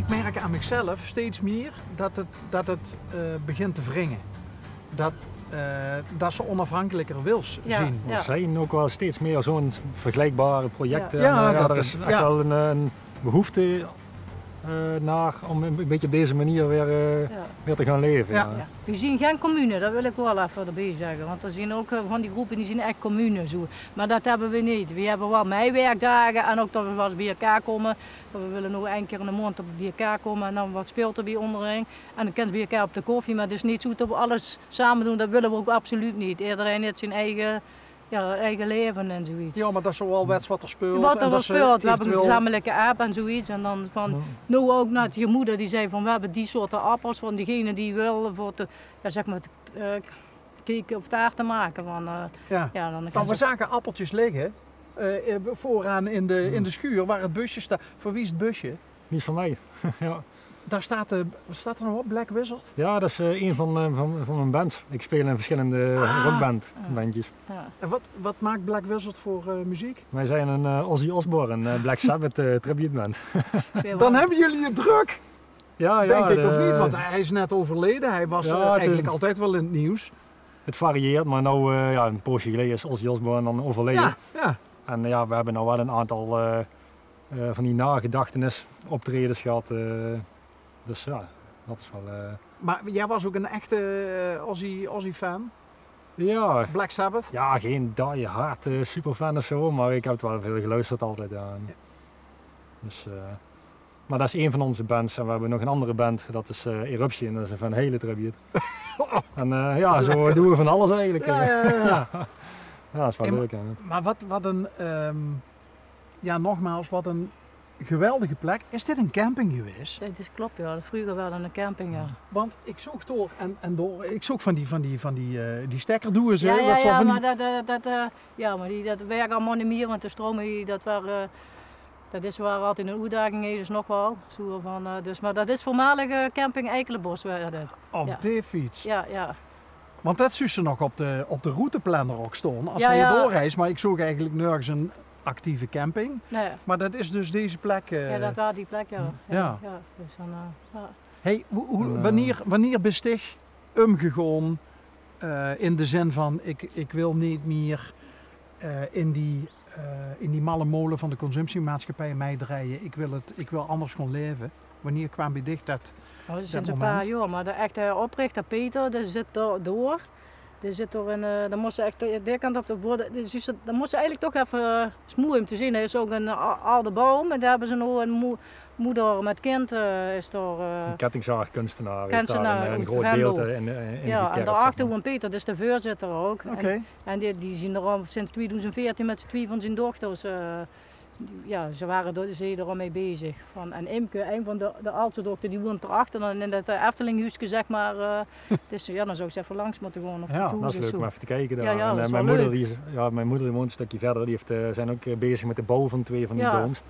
ik merk aan mezelf steeds meer dat het begint te wringen. Dat ze onafhankelijker wil zien. Er zijn ook wel steeds meer zo'n vergelijkbare projecten. Er is echt wel een behoefte naar om een beetje op deze manier weer te gaan leven. Ja. We zien geen commune, dat wil ik wel even erbij zeggen. Want er zijn ook van die groepen die zien echt commune zo. Maar dat hebben we niet. We hebben wel meiwerkdagen en ook dat we wel eens bij elkaar komen. We willen nog 1 keer in de maand bij elkaar komen en dan wat speelt er bij onderling. En dan kunnen we bij elkaar op de koffie, maar het is niet zo dat we alles samen doen. Dat willen we ook absoluut niet. Iedereen heeft zijn eigen leven en zoiets. Ja, maar dat is wel wat er speelt. Wat er speelt. We hebben een gezamenlijke app en zoiets. En dan van, nou ook net je moeder die zei van we hebben die soorten appels van diegene die wil voor te, zeg maar, cake of taart te maken. Van, dan we zagen appeltjes liggen vooraan in de schuur waar het busje staat. Voor wie is het busje? Niet van mij. Ja. Daar staat er nog op, Black Wizard? Ja, dat is een van mijn bands. Ik speel in verschillende rockbandjes. Ja. En wat maakt Black Wizard voor muziek? Wij zijn een Ozzy Osbourne, een Black Sabbath tributeband. Dan hebben jullie het druk! Ja, denk ik of niet, want hij is net overleden. Hij was eigenlijk altijd wel in het nieuws. Het varieert, maar nou, een poosje geleden is Ozzy Osbourne dan overleden. Ja. En we hebben nou wel een aantal van die nagedachtenis optredens gehad. Dus ja, dat is wel... Maar jij was ook een echte Ozzy fan? Ja. Black Sabbath? Ja, geen die-hard superfan of zo, maar ik heb het wel veel geluisterd altijd. Ja. Dus, maar dat is één van onze bands en we hebben nog een andere band, dat is Eruption, en dat is een Van Halen tribute. En zo doen we van alles eigenlijk. Ja, dat is wel leuk. Hè. Maar nogmaals, wat een geweldige plek. Is dit een camping geweest? Dat is klopt, ja. Vroeger wel een camping, ja. Want ik zoek door en door. Ik zoek van die stekkerdoezen. Maar dat werkt allemaal niet meer, want de stromen, dat is waar altijd een uitdaging is, dus nog wel. Zo van, maar dat is voormalige camping Eikelenbos. Op de fiets? Ja. Want dat zou ze nog op de routeplanner ook staan als je doorreist, maar ik zoek eigenlijk nergens een actieve camping. Nee. Maar dat is dus deze plek. Ja, dat was die plek, ja. Dus dan, Hey, wanneer bestig gegaan in de zin van ik wil niet meer in die malle molen van de consumptiemaatschappij mij draaien. Ik wil anders gewoon leven. Wanneer kwam bij dicht dat? Sinds een paar jaar, maar de echte oprichter Peter, die zit door. Die zit er in, dan moest ze echt de kant op de worden. Dus dan moest ze eigenlijk toch even smoeien om te zien. Er is ook een oude boom en daar hebben ze nog een moeder met kind. Is er, een kettingzaagkunstenaar is daar een groot beeld in en daarachter een Peter, dus de voorzitter ook. Okay. En die zien er al sinds 2014 met 2 van zijn dochters. Ze waren er al mee bezig. En Imke, een van de oudste dochter, die woont erachter dan in dat Eftelinghuisje, zeg maar. Dus dan zou ik even langs moeten gaan. Dat is leuk om even te kijken daar. En mijn moeder woont een stukje verder, die zijn ook bezig met de bouw van 2 van die dooms.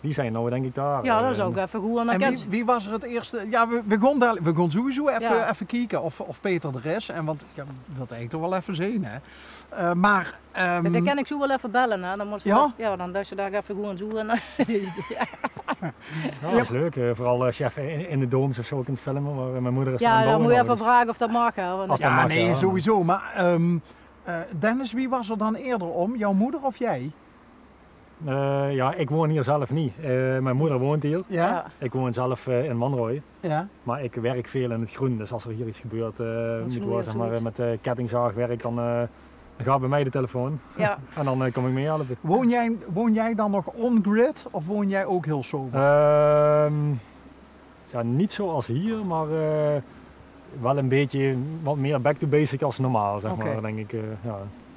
Die zijn nou denk ik daar. Ja, dat is ook even goed. En wie was er het eerste? Ja, we gaan sowieso even kijken of Peter er is. En want ik wil het eigenlijk toch wel even zien. Hè. Dan kan ik zo wel even bellen. Hè. Dan dan dat je daar even gewoon zoeken. Dat is leuk. Vooral chef in de dooms of zo kunt filmen. Maar mijn moeder is dan moet je even vragen of dat mag. Hè, sowieso. Maar Dennis, wie was er dan eerder om? Jouw moeder of jij? Ik woon hier zelf niet. Mijn moeder woont hier. Ja. Ik woon zelf in Wanrooy. Ja. Maar ik werk veel in het groen. Dus als er hier iets gebeurt met katingzaagwerk, dan gaat bij mij de telefoon. Ja. En dan kom ik mee helpen. Woon jij dan nog on-grid of woon jij ook heel sober? Niet zoals hier, maar wel een beetje wat meer back to basic als normaal, zeg maar, denk ik.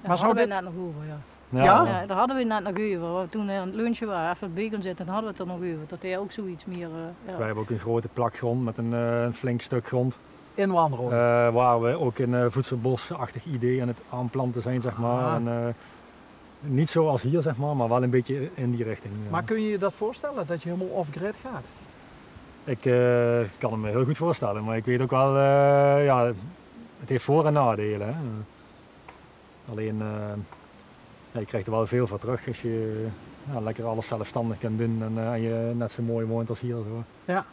Maar zou dit net nog over, ja. Ja, daar hadden we net nog over. Toen we aan het lunchen waren, even bij kon zitten, dan hadden we het er nog over. Dat hij ook zoiets meer... Wij hebben ook een grote plak grond met een flink stuk grond. In Wanrooy? Waar we ook een voedselbosachtig idee aan het aanplanten zijn, zeg maar. En, niet zoals hier, zeg maar wel een beetje in die richting. Maar kun je je dat voorstellen, dat je helemaal off-grid gaat? Ik kan het me heel goed voorstellen, maar ik weet ook wel, het heeft voor- en nadelen. Hè. Alleen... je krijgt er wel veel voor terug als je lekker alles zelfstandig kan doen en je net zo mooi woont als hier. Zo. Ja.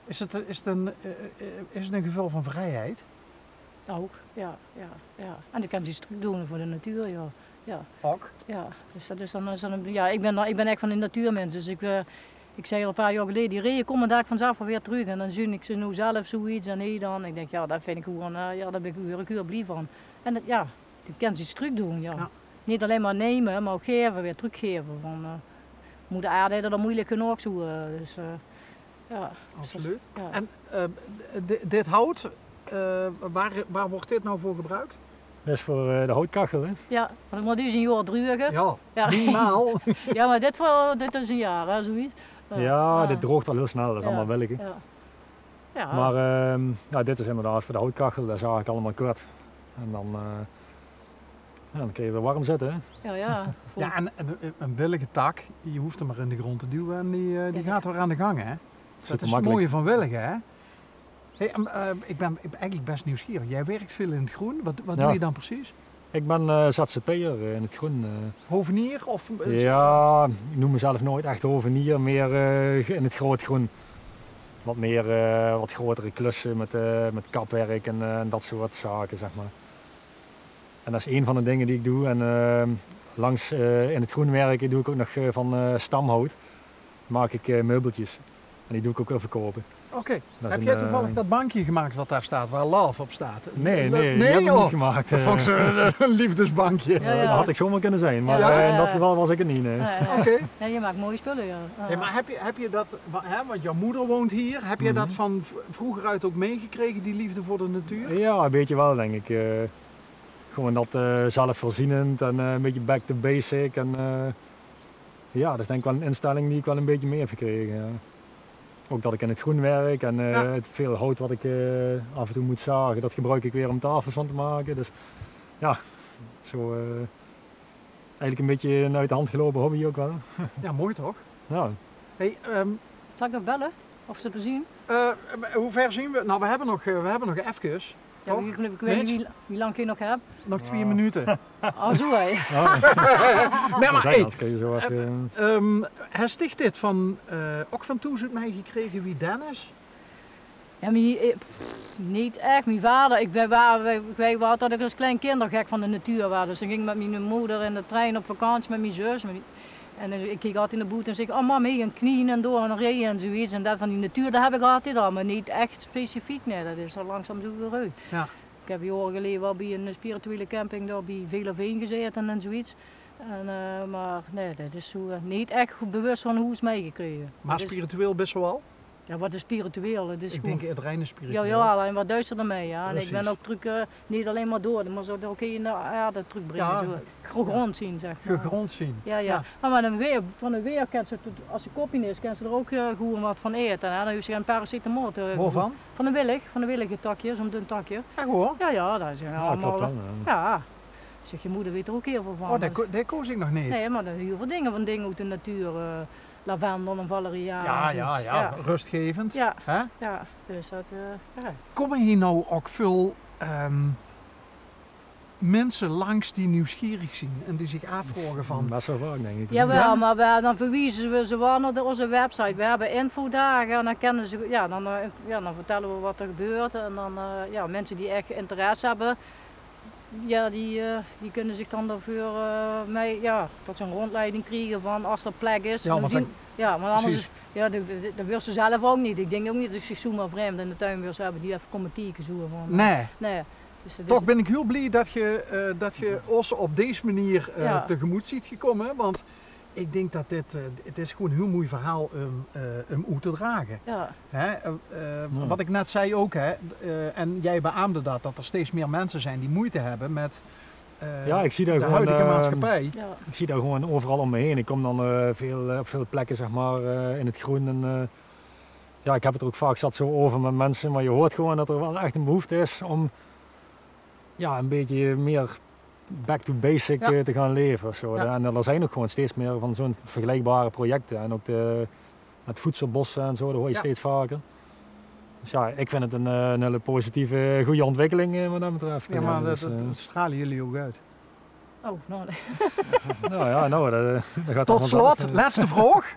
Is het een gevoel van vrijheid? Ook, ja. En ik kan iets terug doen voor de natuur, ja. Ook? Ja, dus dat is dan ja, ik ben echt van de natuurmens, dus ik zei al een paar jaar geleden, die reeën komen daar vanzelf weer terug en dan zie ik ze nu zelf zoiets en nee dan. Ik denk, ja, dat vind ik gewoon, ja, daar ben ik weer blij van. En dat, ja, ik kan iets terug doen, ja. Niet alleen maar nemen, maar ook geven, weer teruggeven. Van, moeder aarde heeft dat moeilijk genoeg zo, dus ja. Absoluut. Ja. En dit hout, waar wordt dit nou voor gebruikt? Dat is voor de houtkachel, hè? Ja, maar die is een jaar druiger. Ja, minimaal. Ja, maar dit is een jaar, hè, zoiets. Dit droogt al heel snel, dat is allemaal welk. Ja. Maar dit is inderdaad voor de houtkachel, dat is eigenlijk allemaal kort. En dan kun je weer warm zetten, hè? Ja. Ja, en een willige tak, je hoeft hem maar in de grond te duwen en die gaat weer aan de gang, hè? Dat is het mooie van willigen, hè? Hey, ik ben eigenlijk best nieuwsgierig. Jij werkt veel in het groen. Wat doe je dan precies? Ik ben ZZP'er in het groen. Hovenier? Of, ja, ik noem mezelf nooit echt hovenier, meer in het groot groen. Wat grotere klussen met kapwerk en dat soort zaken, zeg maar. En dat is één van de dingen die ik doe. En langs in het groen werken doe ik ook nog van stamhout. Maak ik meubeltjes. En die doe ik ook weer verkopen. Oké. Heb jij toevallig dat bankje gemaakt wat daar staat, waar Love op staat? Nee, die heb ik niet gemaakt. Dat vond ik een liefdesbankje. Ja. Dat had ik zomaar kunnen zijn, maar in dat geval was ik het niet. Nee. Oké. Ja, je maakt mooie spullen, ja. Hey, maar heb je dat, want jouw moeder woont hier, heb je dat van vroeger uit ook meegekregen, die liefde voor de natuur? Ja, een beetje wel, denk ik. Gewoon dat zelfvoorzienend en een beetje back to basic. En, ja, dat is denk ik wel een instelling die ik wel een beetje mee heb gekregen. Ja. Ook dat ik in het groen werk en het veel hout wat ik af en toe moet zagen, dat gebruik ik weer om tafels van te maken. Dus ja, zo eigenlijk een beetje een uit de hand gelopen hobby ook wel. Ja, mooi toch? Ja. Hey, Zal ik nog bellen? Of ze te zien? hoe ver zien we? Nou, we hebben nog even. Ja, ik weet niet wie lang ik nog heb. Nog 2 minuten. Oh, zo hé. Nee, maar kun je zo even... hij sticht dit ook van Toes mij gekregen wie Dan is? Ja, niet echt. Mijn vader, wij waren dat ik als klein kind al gek van de natuur was. Dus dan ging ik met mijn moeder in de trein op vakantie met mijn zus. En ik keek altijd in de boot en zei, oh mama, een knieën en door en rijden en zoiets. En dat van die natuur, dat heb ik altijd al, maar niet echt specifiek. Nee, dat is al langzaam zo weer uit. Ja. Ik heb jaren geleden wel bij een spirituele camping daar bij Velerveen gezeten en zoiets. Maar nee, dat is zo niet echt goed bewust van hoe het meegekregen. Maar spiritueel best wel? Ja, wat is spiritueel? Het is ik gewoon... denk het reine spiritueel. Ja, en wat duister ermee. Ja. En ik ben ook terug, niet alleen maar door, maar zo ook in de aarde terugbrengen. Ja. Zo gegrond zien, zeg maar. Gegrond zien. Ja. Maar van de weer kan ze, als ze kopje is, kan ze er ook gewoon wat van eten. Hè. Dan heeft ze een paracetamol. Waarvan? Van de willige takje, zo'n dun takje. Echt hoor? Ja, dat is allemaal... Klopt, ja. Zeg, je moeder weet er ook heel veel van. Oh, daar koos ik nog niet. Nee, maar er zijn heel veel dingen uit de natuur. Lavendel en valeriaan. Ja, rustgevend. Ja, hè? Ja, dus dat... Komen hier nou ook veel mensen langs die nieuwsgierig zien en die zich afvragen van... Dat is wel vaak, denk ik. Jawel, maar dan verwijzen we ze wel naar onze website. We hebben infodagen en dan kennen ze... dan vertellen we wat er gebeurt. En dan, mensen die echt interesse hebben... Ja, die kunnen zich dan daarvoor tot zo'n rondleiding krijgen van als er plek is. Maar anders dat wil ze zelf ook niet. Ik denk ook niet dat ze zomaar vreemd in de tuin wil hebben die even komen kijken. Nee. Dus toch ben ik heel blij dat je ons op deze manier tegemoet ziet gekomen. Want ik denk dat het is gewoon een heel mooi verhaal om uit te dragen. Ja. Wat ik net zei ook, en jij beaamde dat er steeds meer mensen zijn die moeite hebben met ik zie daar de gewoon, huidige maatschappij. Ik zie daar gewoon overal om me heen. Ik kom dan op veel plekken zeg maar, in het groen. En, ik heb het er ook vaak zat zo over met mensen, maar je hoort gewoon dat er wel echt een behoefte is om een beetje meer back to basic te gaan leven. Zo. En er zijn ook gewoon steeds meer van zo'n vergelijkbare projecten. En ook het voedselbossen en zo, dat hoor je steeds vaker. Dus ik vind het een hele positieve, goede ontwikkeling wat dat betreft. Ja, maar dat stralen jullie ook uit. Oh, nou dat gaat tot slot, laatste vraag.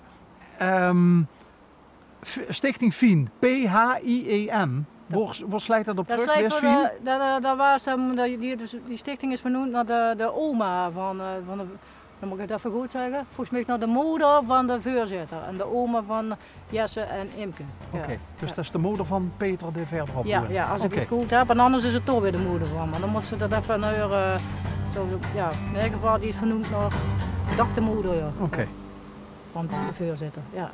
Stichting Fien, P-H-I-E-N. Waar slijt dat op Dat terug? slijt West voor Fien? dat was, die stichting is vernoemd naar de oma van de, dan moet ik het even goed zeggen, volgens mij naar de moeder van de voorzitter en de oma van Jesse en Imke. Ja. Oké, dus dat is de moeder van Peter de verderop. Ja, als ik Oké. het goed heb, en anders is het toch weer de moeder van, maar dan moest ze dat even naar, ja, in ieder geval die is vernoemd naar, ik dacht de moeder, ja, Oké. van de voorzitter, ja.